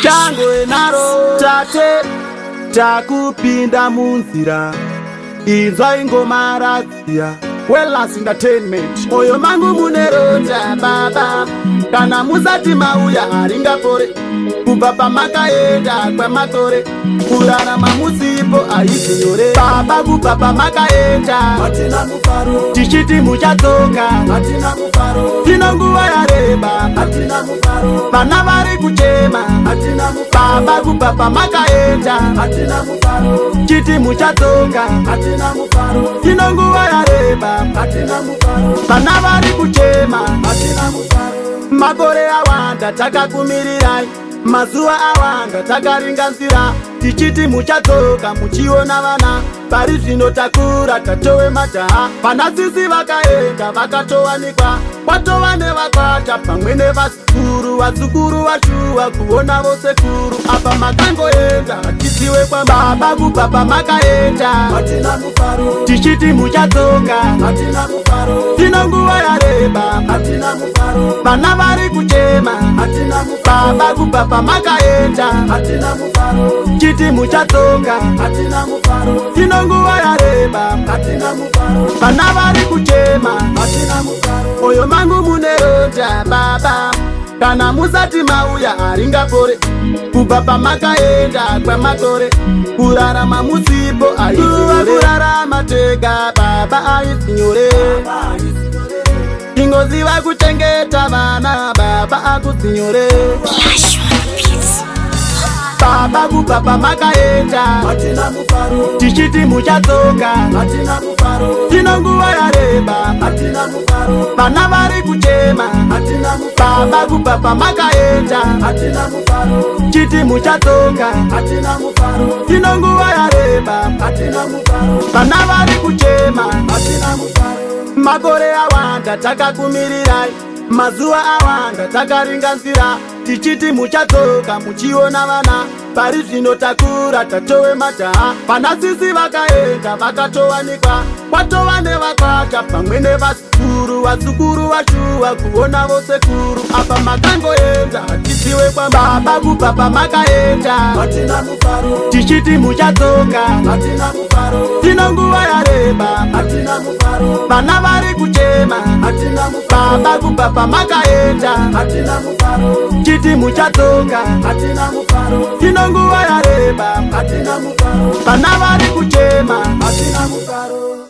chango enaro tate takupinda munzira inzwa ingoma radziya Wellness Entertainment. Moyo mangu muneronda baba kana musati mauya haringapore kubva pamakaenda kwamakore kurarama musipo haisi nyore baba kubva pamakaenda hatina mufaro tichiti muchatsoka hatina mufaro tino nguva yareba hatina mufaro vana vari kuchema hatina mufaro baba kubva pamakaenda hatina mufaro chiti muchatsoka hatina mufaro tino nguva yareba hatina mufaro vana vari kuchema hatina mufaro makore awanda takakumirirai mazuva awanda takaringanzira tichiti muchatsoka muchiona vana pari zvino takura tatowe majaha vana sisi vakaenda vakatowanikwa kwatova nevakwata pamwe nevazukuru vazukuru vashuwa kuona vosekuru apa makangoenda hatiziwe kwababa kubva pamakaenda hatina mufaro tichiti muchatsoka hatina mufaro tino nguva yareba hatina mufaro vana vari kuchema hatina mufaro baba kubva pamakaenda hatina mufaro chiti muchatsoka hatina mufaro tino nguva yareba hatina mufaro vana vari kuchema hatina mufaro moyo mangu muneronda baba kana musati mauya haringapore kubva pamakaenda kwamakore kurarama musipo aisinyore kurarama tega baba aisinyore ingoziva kuchengeta vana baba akusinyore baba kubva pamakaenda hatina mufaro tichiti muchatsoka hatina mufaro tino nguva yareba hatina mufaro vana vari kuchema hatina mufaro baba kubva pamakaenda hatina mufaro chiti muchatsoka hatina mufaro tino nguva yareba hatina mufaro vana vari kuchema hatina mufaro makore awanda takakumirirai mazuva awanda takaringanzira tichiti muchatsoka muchiona vana pari zvino takura tatowe majaha vana sisi vakaenda vakatowanikwa kwatova nevakwata pamwe nevazukuru vazukuru vashuwa kuona vosekuru apa makangoenda hatiziwe kwababa kubva pamakaenda hatina mufaro tichiti muchatsoka hatina mufaro tino nguva yareba hatina mufaro vana vari kuchema hatina mufaro baba kubva pamakaenda hatina mufaro chiti muchatsoka hatina mufaro tino nguva yareba hatina mufaro vana vari kuchema hatina mufaro